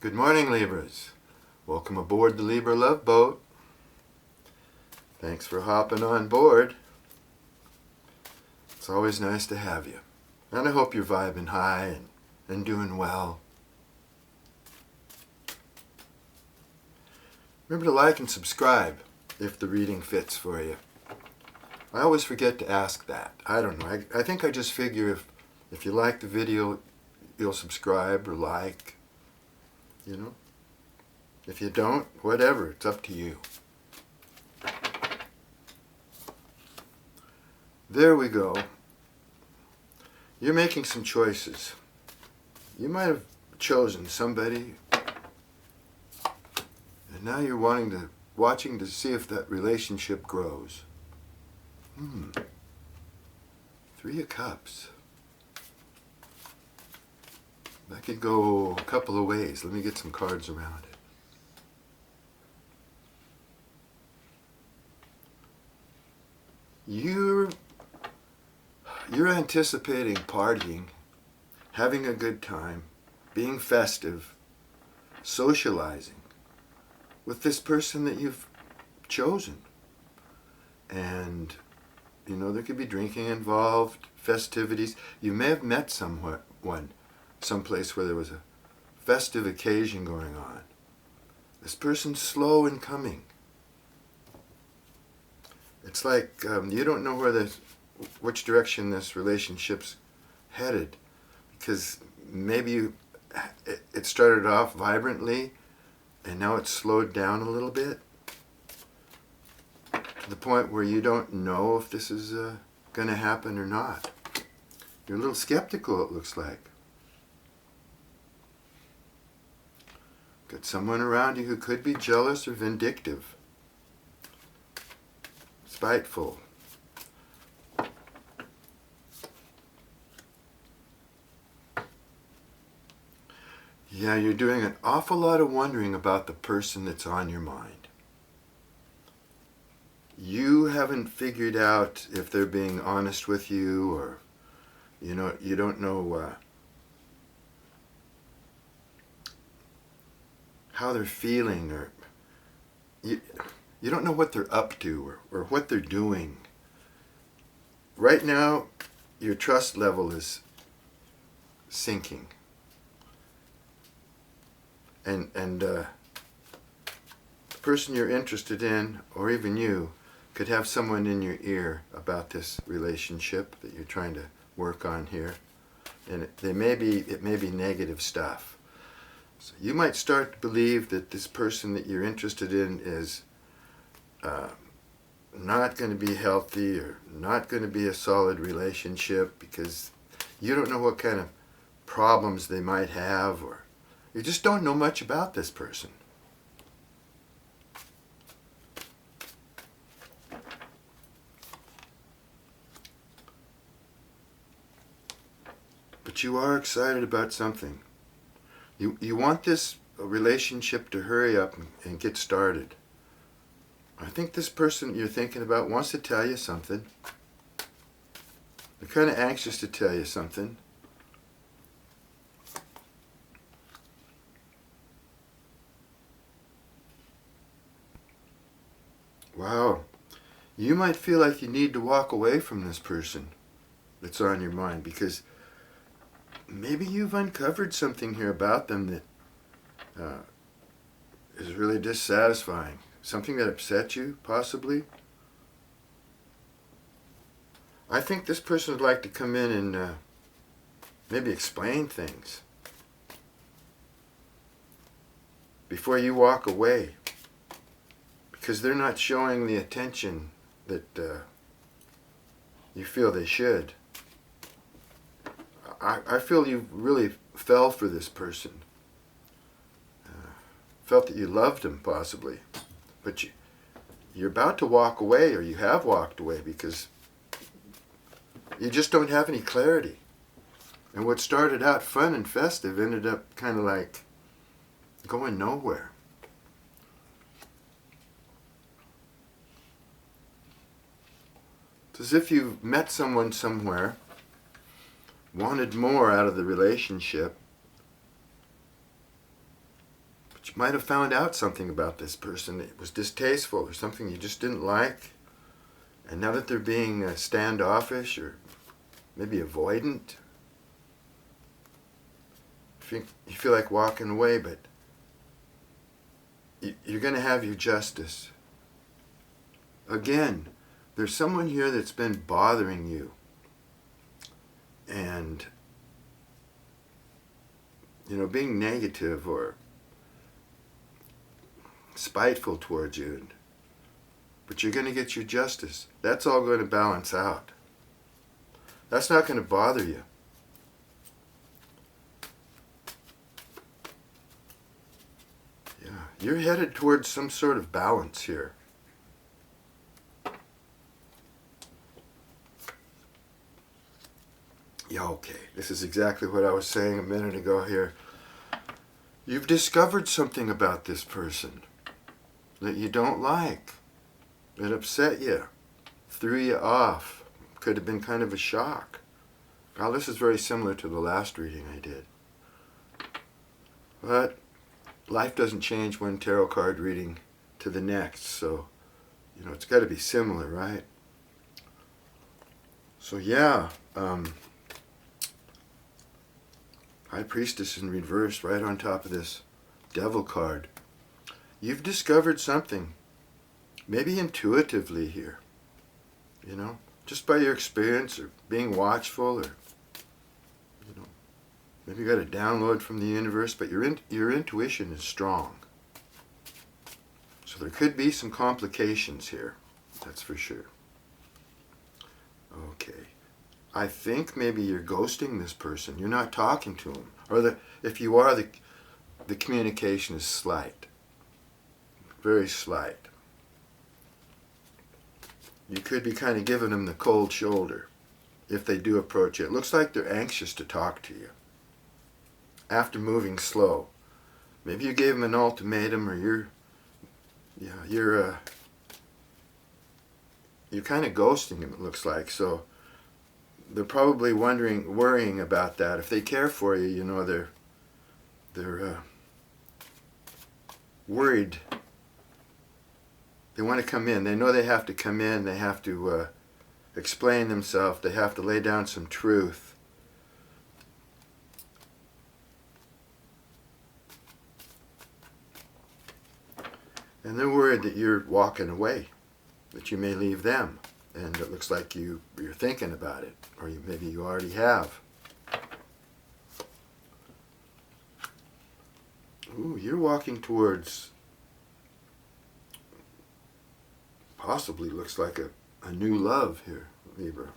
Good morning, Libras. Welcome aboard the Libra Love Boat. Thanks for hopping on board. It's always nice to have you. And I hope you're vibing high and doing well. Remember to like and subscribe if the reading fits for you. I always forget to ask that. I don't know. I think I just figure if you like the video, you'll subscribe or like. You know? If you don't, whatever. It's up to you. There we go. You're making some choices. You might have chosen somebody, and now you're watching to see if that relationship grows. Three of Cups. That could go a couple of ways. Let me get some cards around it. You're anticipating partying, having a good time, being festive, socializing with this person that you've chosen. And, you know, there could be drinking involved, festivities. You may have met someplace where there was a festive occasion going on. This person's slow in coming. It's like you don't know which direction this relationship's headed, because maybe it started off vibrantly and now it's slowed down a little bit to the point where you don't know if this is going to happen or not. You're a little skeptical, it looks like. Got someone around you who could be jealous or vindictive, spiteful. Yeah, you're doing an awful lot of wondering about the person that's on your mind. You haven't figured out if they're being honest with you, or you don't know how they're feeling, or you don't know what they're up to or what they're doing. Right now, your trust level is sinking. And the person you're interested in, or even you, could have someone in your ear about this relationship that you're trying to work on here. And it may be negative stuff. So you might start to believe that this person that you're interested in is not going to be healthy, or not going to be a solid relationship, because you don't know what kind of problems they might have, or you just don't know much about this person. But you are excited about something. You want this relationship to hurry up and get started. I think this person you're thinking about wants to tell you something. They're kind of anxious to tell you something. Wow. You might feel like you need to walk away from this person that's on your mind, because maybe you've uncovered something here about them that is really dissatisfying. Something that upset you, possibly. I think this person would like to come in and maybe explain things before you walk away, because they're not showing the attention that you feel they should. I feel you really fell for this person. Felt that you loved him, possibly. But you're about to walk away, or you have walked away, because you just don't have any clarity. And what started out fun and festive ended up kind of like going nowhere. It's as if you've met someone somewhere, wanted more out of the relationship, you might have found out something about this person that was distasteful or something you just didn't like. And now that they're being standoffish or maybe avoidant, you feel like walking away, but you're going to have your justice. Again, there's someone here that's been bothering you. And, being negative or spiteful towards you. But you're going to get your justice. That's all going to balance out. That's not going to bother you. Yeah, you're headed towards some sort of balance here. Yeah, okay. This is exactly what I was saying a minute ago here. You've discovered something about this person that you don't like, that upset you, threw you off, could have been kind of a shock. Now, this is very similar to the last reading I did. But life doesn't change one tarot card reading to the next, so, it's got to be similar, right? So, yeah, High Priestess in reverse right on top of this Devil card. You've discovered something, maybe intuitively here, just by your experience or being watchful, or, maybe you got a download from the universe, but your intuition is strong. So there could be some complications here, that's for sure. Okay. I think maybe you're ghosting this person. You're not talking to him. Or if you are, the communication is slight. Very slight. You could be kind of giving them the cold shoulder if they do approach you. It looks like they're anxious to talk to you after moving slow. Maybe you gave them an ultimatum, or you're kind of ghosting them, it looks like. So they're probably worrying about that. If they care for you, they're worried. They want to come in. They know they have to come in. They have to explain themselves. They have to lay down some truth. And they're worried that you're walking away, that you may leave them. And it looks like you're thinking about it, or maybe you already have. Ooh, you're walking towards, possibly looks like a new love here, Libra.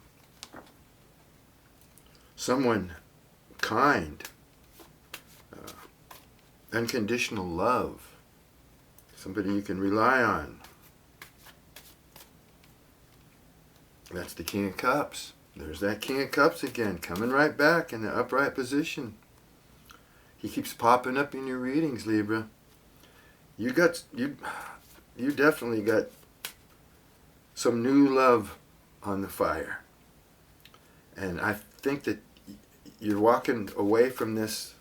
Someone kind, unconditional love, somebody you can rely on. That's the King of Cups. There's that King of Cups again, coming right back in the upright position. He keeps popping up in your readings, Libra. You definitely got some new love on the fire. And I think that you're walking away from this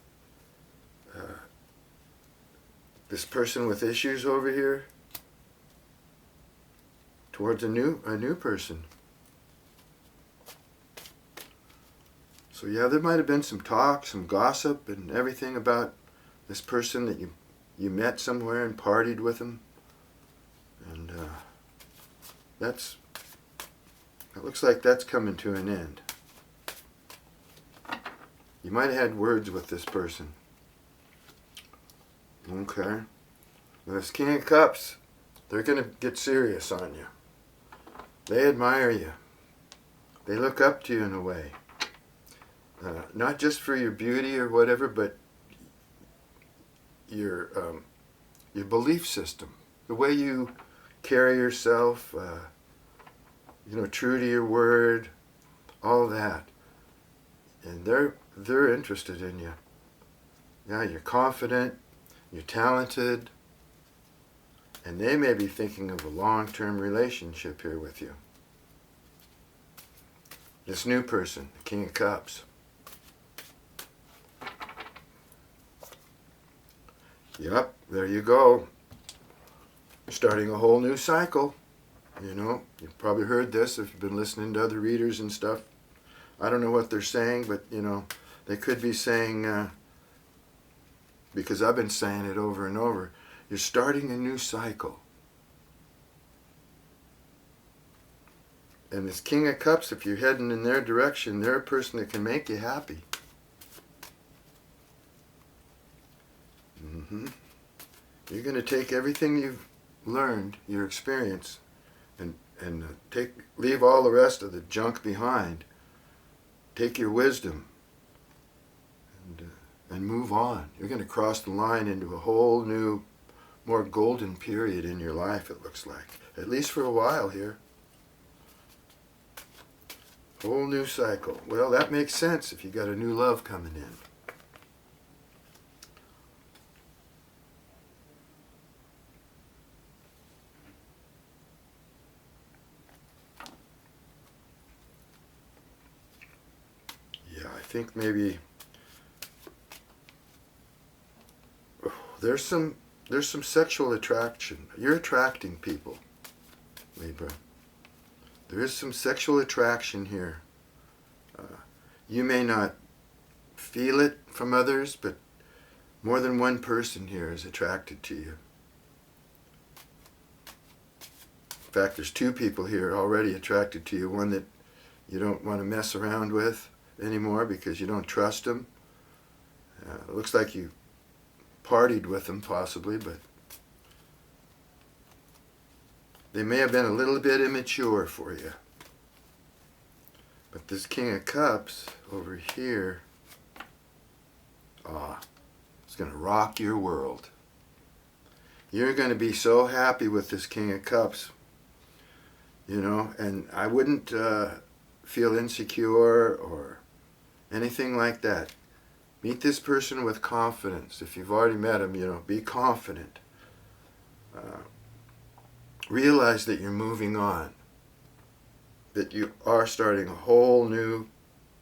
this person with issues over here towards a new person. So yeah, there might have been some talk, some gossip and everything about this person that you met somewhere and partied with him. And that looks like that's coming to an end. You might have had words with this person. Okay. Now this King of Cups, they're going to get serious on you. They admire you. They look up to you in a way. Not just for your beauty or whatever, but your belief system, the way you carry yourself, true to your word, all that. And they're interested in you. Yeah, you're confident, you're talented, and they may be thinking of a long-term relationship here with you. This new person, the King of Cups. Yep, there you go. Starting a whole new cycle. You know, you've probably heard this if you've been listening to other readers and stuff. I don't know what they're saying, but, you know, they could be saying, because I've been saying it over and over, you're starting a new cycle. And this King of Cups, if you're heading in their direction, they're a person that can make you happy. You're going to take everything you've learned, your experience, and leave all the rest of the junk behind. Take your wisdom and move on. You're going to cross the line into a whole new, more golden period in your life, it looks like. At least for a while here. Whole new cycle. Well, that makes sense if you got a new love coming in. Yeah, I think maybe there's some sexual attraction. You're attracting people, Libra. There is some sexual attraction here. You may not feel it from others, but more than one person here is attracted to you. In fact, there's two people here already attracted to you. One that you don't want to mess around with anymore because you don't trust them. It looks like you partied with them possibly, but they may have been a little bit immature for you. But this King of Cups over here, it's going to rock your world. You're going to be so happy with this King of Cups, you know, and I wouldn't feel insecure or anything like that. Meet this person with confidence. If you've already met him, you know, be confident. Realize that you're moving on. That you are starting a whole new,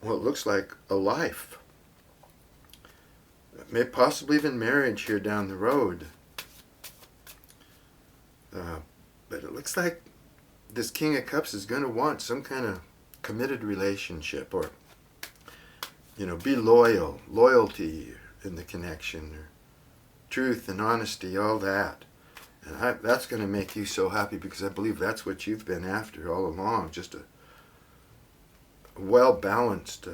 what looks like a life. May possibly even marriage here down the road. But it looks like this King of Cups is going to want some kind of committed relationship, or, you know, be loyal, loyalty in the connection, or truth and honesty, all that. And that's going to make you so happy, because I believe that's what you've been after all along, just a well-balanced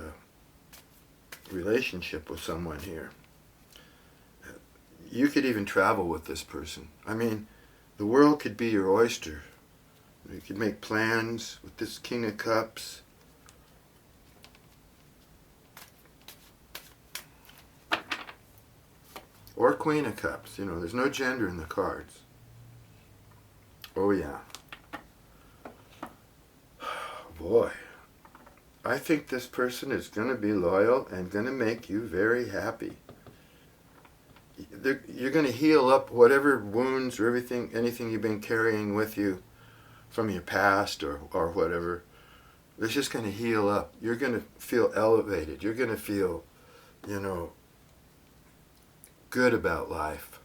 relationship with someone here. You could even travel with this person. I mean, the world could be your oyster. You could make plans with this King of Cups. Or Queen of Cups. You know, there's no gender in the cards. Oh yeah. Boy. I think this person is going to be loyal and going to make you very happy. You're going to heal up whatever wounds or anything you've been carrying with you from your past or whatever. It's just going to heal up. You're going to feel elevated. You're going to feel, you know, good about life.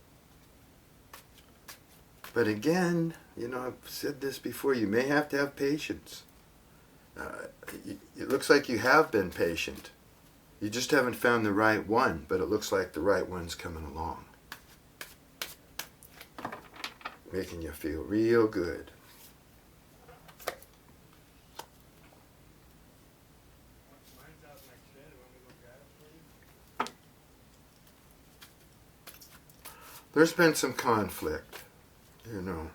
But again, you know, I've said this before, you may have to have patience. It looks like you have been patient. You just haven't found the right one, but it looks like the right one's coming along. Making you feel real good. There's been some conflict, you know.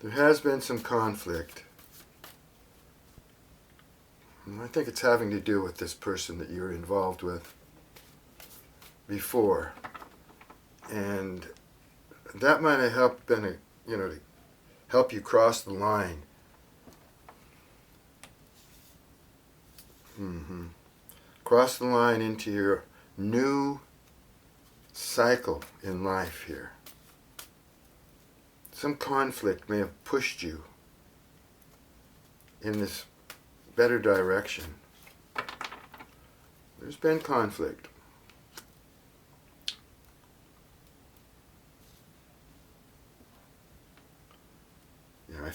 There has been some conflict. And I think it's having to do with this person that you're involved with before. And that might have helped to help you cross the line. Cross the line into your new cycle in life here. Some conflict may have pushed you in this better direction. There's been conflict.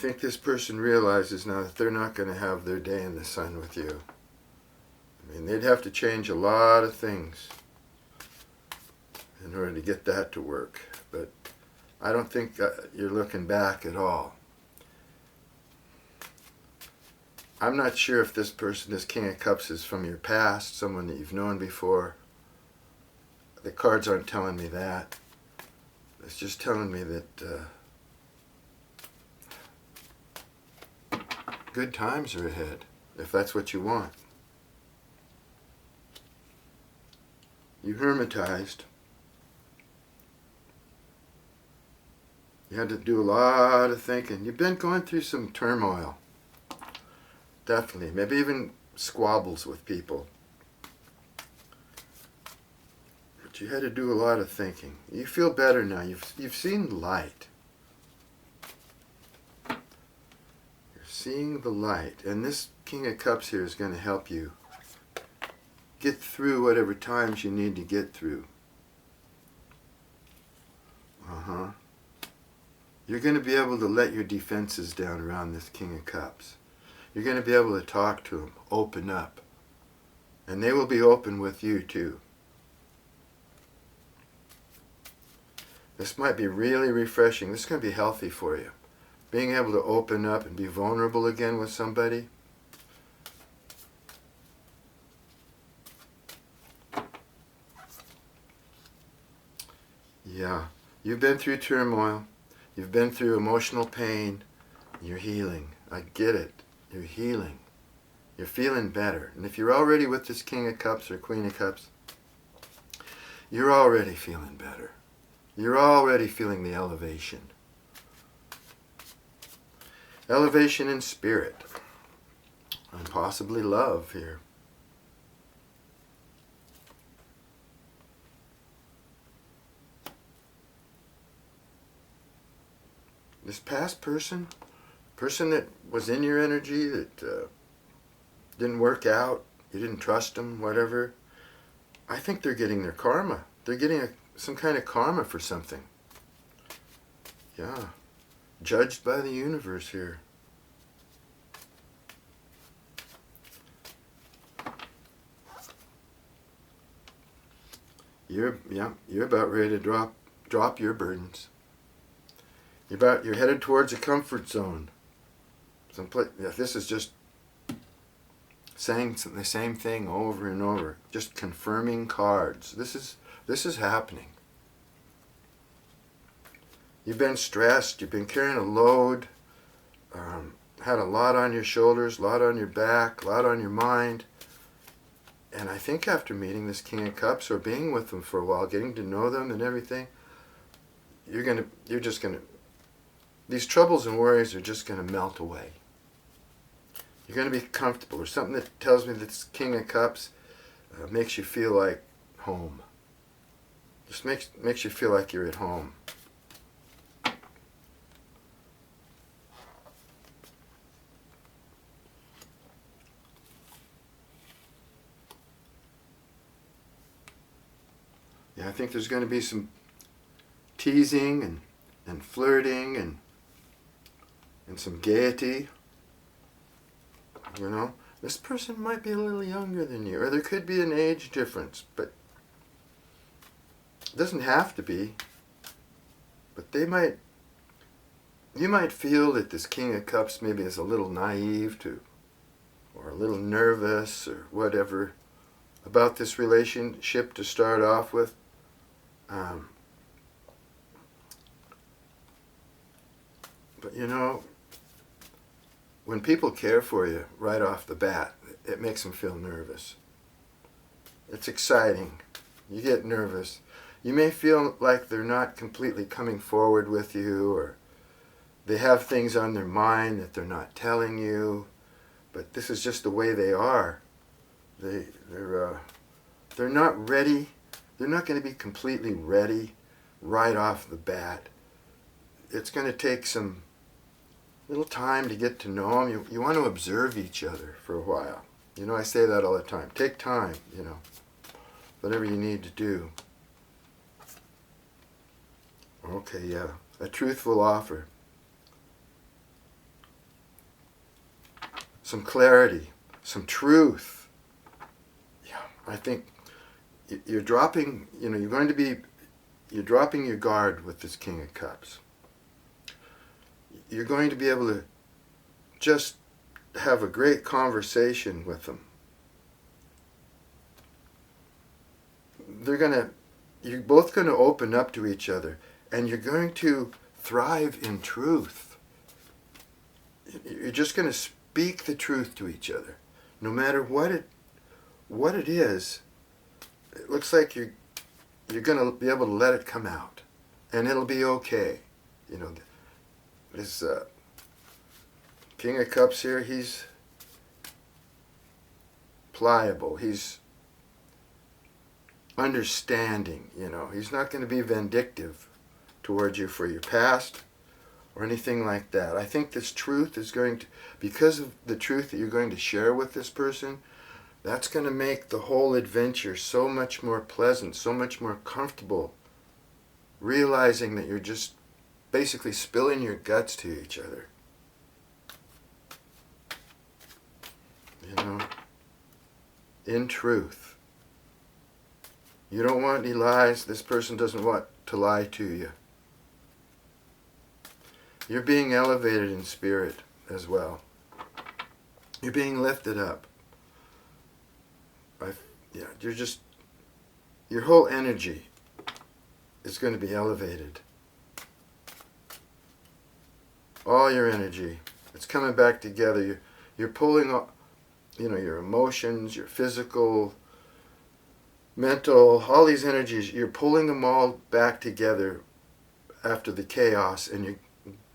think this person realizes now that they're not going to have their day in the sun with you. I mean, they'd have to change a lot of things in order to get that to work. But I don't think you're looking back at all. I'm not sure if this person, this King of Cups, is from your past, someone that you've known before. The cards aren't telling me that. It's just telling me that good times are ahead, if that's what you want. You hermitized. You had to do a lot of thinking. You've been going through some turmoil. Definitely. Maybe even squabbles with people. But you had to do a lot of thinking. You feel better now. You've seen light. You're seeing the light. And this King of Cups here is going to help you get through whatever times you need to get through. You're going to be able to let your defenses down around this King of Cups. You're going to be able to talk to them, open up. And they will be open with you too. This might be really refreshing. This is going to be healthy for you. Being able to open up and be vulnerable again with somebody. Yeah, you've been through turmoil. You've been through emotional pain. You're healing. I get it. You're healing. You're feeling better. And if you're already with this King of Cups or Queen of Cups, you're already feeling better. You're already feeling the elevation. Elevation in spirit. And possibly love here. This past person that was in your energy, that didn't work out, you didn't trust them, whatever, I think they're getting their karma. They're getting some kind of karma for something. Yeah. Judged by the universe here. You're about ready to drop your burdens. You're headed towards a comfort zone. This is just saying the same thing over and over, just confirming cards. This is happening. You've been stressed. You've been carrying a load. Had a lot on your shoulders, a lot on your back, a lot on your mind. And I think after meeting this King of Cups or being with them for a while, getting to know them and everything, these troubles and worries are just going to melt away. You're going to be comfortable. There's something that tells me that this King of Cups makes you feel like home. Just makes you feel like you're at home. Yeah, I think there's going to be some teasing and flirting and some gaiety. You know, this person might be a little younger than you, or there could be an age difference, but it doesn't have to be. But you might feel that this King of Cups maybe is a little naive or a little nervous or whatever about this relationship to start off with. But you know, when people care for you right off the bat, it makes them feel nervous. It's exciting. You get nervous. You may feel like they're not completely coming forward with you, or they have things on their mind that they're not telling you, but this is just the way they are. They're not ready. They're not going to be completely ready right off the bat. It's going to take some little time to get to know them. You want to observe each other for a while. You know, I say that all the time. Take time, you know, whatever you need to do. Okay, yeah. A truthful offer. some clarity, some truth. Yeah, I think you're dropping, you're dropping your guard with this King of Cups. You're going to be able to just have a great conversation with them. You're both going to open up to each other, and you're going to thrive in truth. You're just going to speak the truth to each other, no matter what it is. It looks like you're going to be able to let it come out, and it'll be okay. This King of Cups here, he's pliable. He's understanding. He's not going to be vindictive towards you for your past or anything like that. I think this truth is going to, because of the truth that you're going to share with this person, that's going to make the whole adventure so much more pleasant, so much more comfortable, realizing that you're just basically spilling your guts to each other. In truth. You don't want any lies. This person doesn't want to lie to you. You're being elevated in spirit as well. You're being lifted up. Your whole energy is going to be elevated. All your energy. It's coming back together. You're pulling up, your emotions, your physical, mental, all these energies, you're pulling them all back together after the chaos, and you're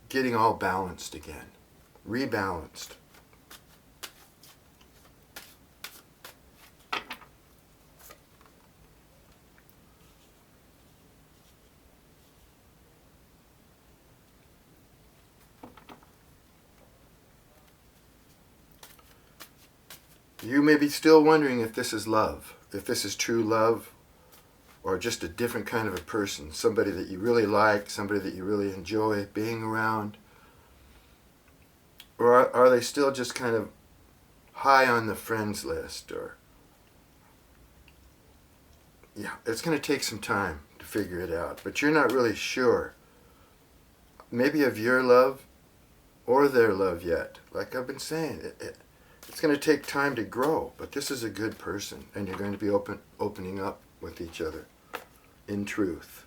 getting all balanced again, rebalanced. You may be still wondering if this is love, if this is true love, or just a different kind of a person, somebody that you really like, somebody that you really enjoy being around. Or are they still just kind of high on the friends list? It's going to take some time to figure it out, but you're not really sure, maybe of your love or their love yet. Like I've been saying, it's going to take time to grow, but this is a good person, and you're going to be opening up with each other in truth.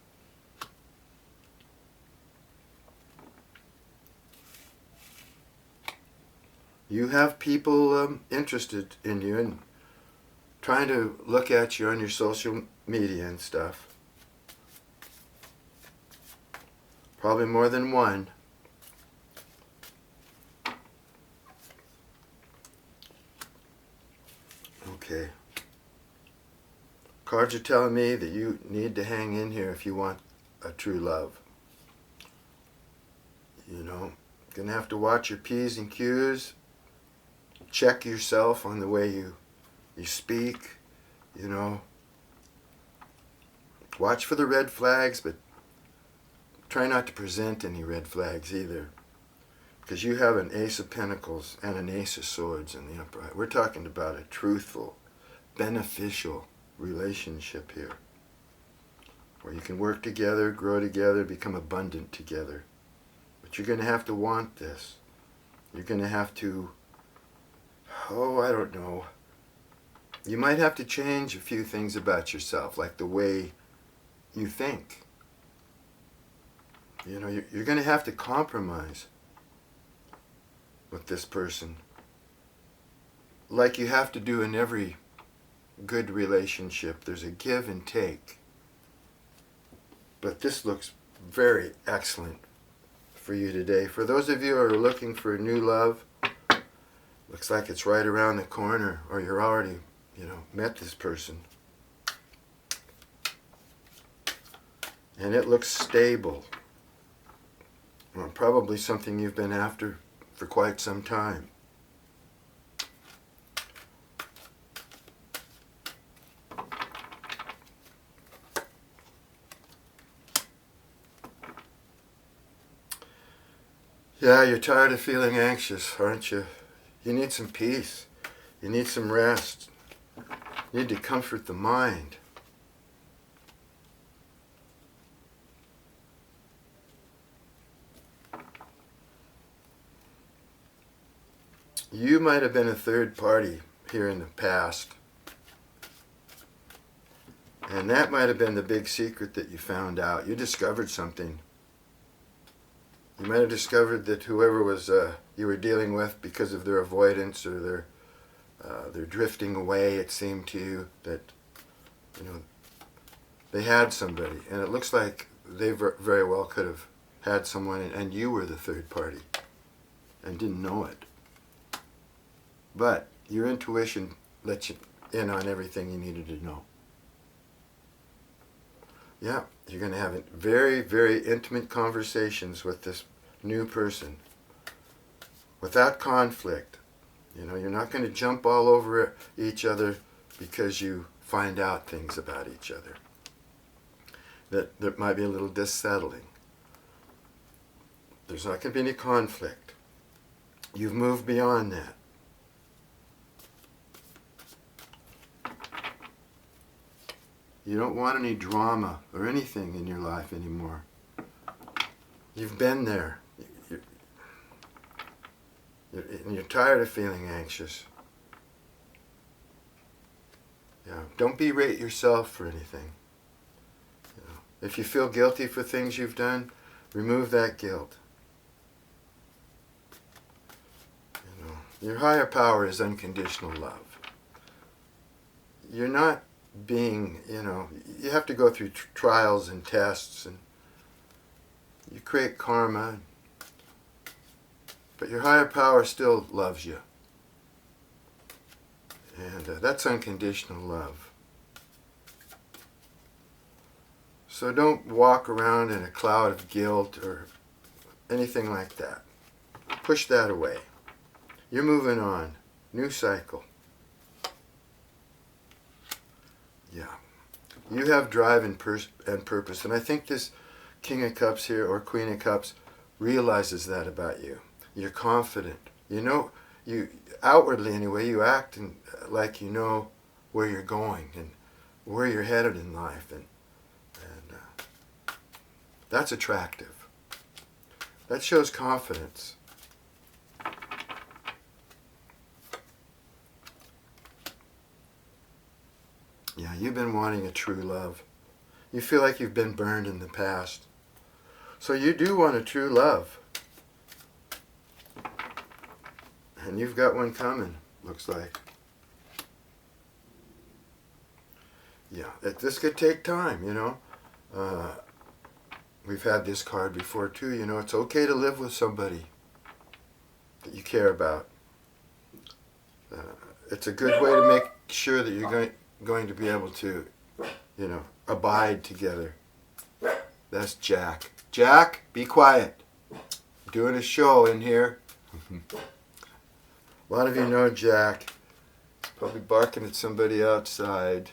You have people interested in you and trying to look at you on your social media and stuff. Probably more than one. Okay. Cards are telling me that you need to hang in here if you want a true love. Gonna have to watch your P's and Q's. Check yourself on the way you speak. Watch for the red flags, but try not to present any red flags either. Because you have an Ace of Pentacles and an Ace of Swords in the upright. We're talking about a truthful, beneficial relationship here, where you can work together, grow together, become abundant together. But you're going to have to want this. You're going to have to, I don't know. You might have to change a few things about yourself, like the way you think. You're going to have to compromise with this person, like you have to do in every good relationship. There's a give and take. But this looks very excellent for you today. For those of you who are looking for a new love, looks like it's right around the corner, or you're already, met this person. And it looks stable. Well, probably something you've been after for quite some time. Yeah, you're tired of feeling anxious, aren't you? You need some peace. You need some rest. You need to comfort the mind. You might have been a third party here in the past. And that might have been the big secret that you found out. You discovered something. You might have discovered that whoever was you were dealing with, because of their avoidance or their drifting away, it seemed to you that, they had somebody. And it looks like they very well could have had someone, and you were the third party and didn't know it. But your intuition let you in on everything you needed to know. Yeah, you're going to have very, very intimate conversations with this new person without conflict. You're not going to jump all over each other because you find out things about each other that might be a little unsettling. There's not going to be any conflict. You've moved beyond that. You don't want any drama or anything in your life anymore. You've been there. You're tired of feeling anxious. Yeah, don't berate yourself for anything. If you feel guilty for things you've done, remove that guilt. Your higher power is unconditional love. You're not being, you have to go through trials and tests, and you create karma, but your higher power still loves you. And that's unconditional love. So don't walk around in a cloud of guilt or anything like that. Push that away. You're moving on. New cycle. Yeah. You have drive and purpose. And I think this King of Cups here, or Queen of Cups, realizes that about you. You're confident. You outwardly anyway, you act like you know where you're going and where you're headed in life. And that's attractive. That shows confidence. Yeah, you've been wanting a true love. You feel like you've been burned in the past. So you do want a true love. And you've got one coming, looks like. Yeah, this could take time, We've had this card before too, It's okay to live with somebody that you care about. It's a good way to make sure that you're going to be able to, abide together. That's Jack. Jack, be quiet. I'm doing a show in here. A lot of you know Jack. He's probably barking at somebody outside.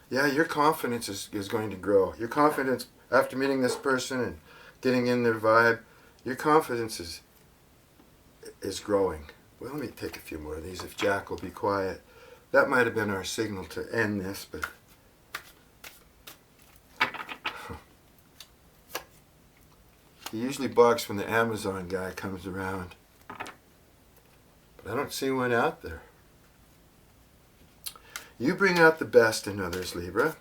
Yeah, your confidence is going to grow. Your confidence, after meeting this person and getting in their vibe, your confidence is growing. Well, let me take a few more of these if Jack will be quiet. That might have been our signal to end this, but... He usually barks when the Amazon guy comes around. But I don't see one out there. You bring out the best in others, Libra.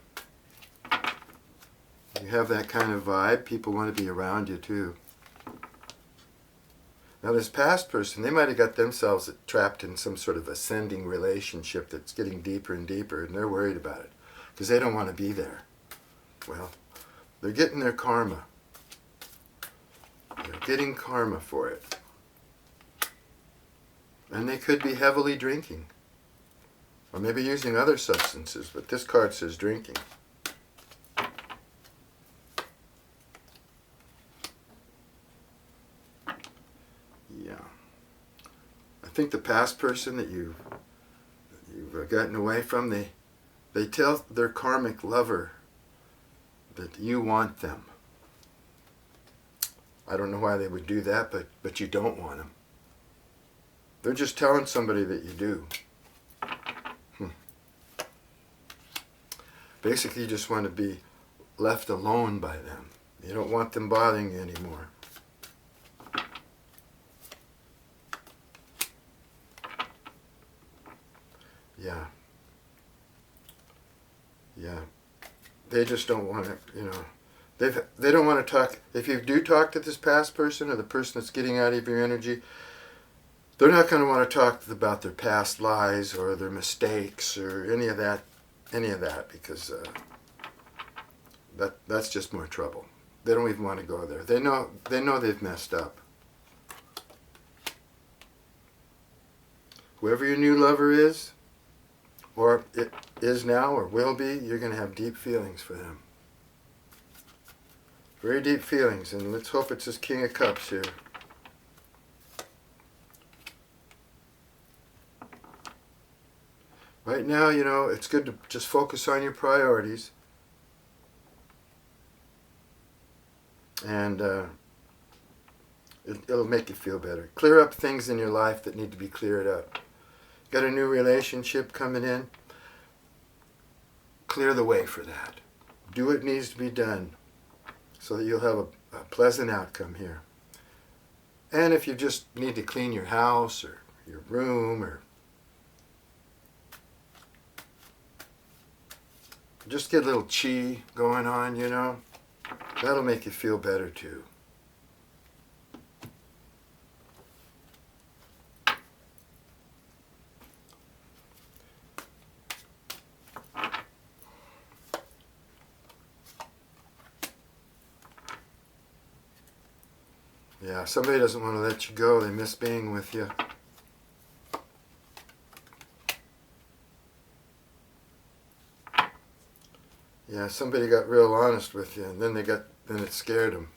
You have that kind of vibe. People want to be around you too. Now this past person, they might have got themselves trapped in some sort of ascending relationship that's getting deeper and deeper, and they're worried about it because they don't want to be there. Well, they're getting their karma. They're getting karma for it. And they could be heavily drinking. Or maybe using other substances, but this card says drinking. Yeah. I think the past person that you've gotten away from, they tell their karmic lover that you want them. I don't know why they would do that, but you don't want them. They're just telling somebody that you do. Basically, you just want to be left alone by them. You don't want them bothering you anymore. Yeah. Yeah. They just don't want to, they don't want to talk. If you do talk to this past person or the person that's getting out of your energy, they're not going to want to talk about their past lies or their mistakes or any of that because that's just more trouble. They don't even want to go there. They know they've messed up. Whoever your new lover is, or it is now or will be, you're going to have deep feelings for them. Very deep feelings, and let's hope it's this King of Cups here. Right now, it's good to just focus on your priorities. And it'll make you feel better. Clear up things in your life that need to be cleared up. Got a new relationship coming in? Clear the way for that. Do what needs to be done so that you'll have a pleasant outcome here. And if you just need to clean your house or your room or just get a little chi going on, that'll make you feel better too. Yeah, somebody doesn't want to let you go. They miss being with you. Yeah, somebody got real honest with you, and then it scared them.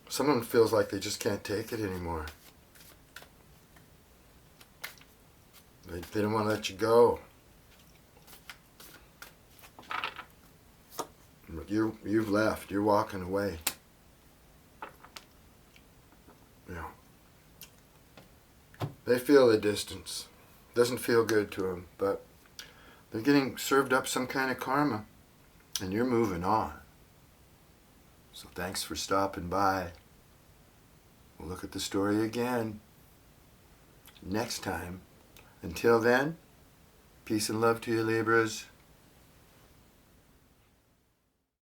Someone feels like they just can't take it anymore. They don't want to let you go. But you've left. You're walking away. Yeah. They feel the distance. Doesn't feel good to them, but they're getting served up some kind of karma, and you're moving on. So thanks for stopping by. We'll look at the story again next time. Until then, peace and love to you, Libras.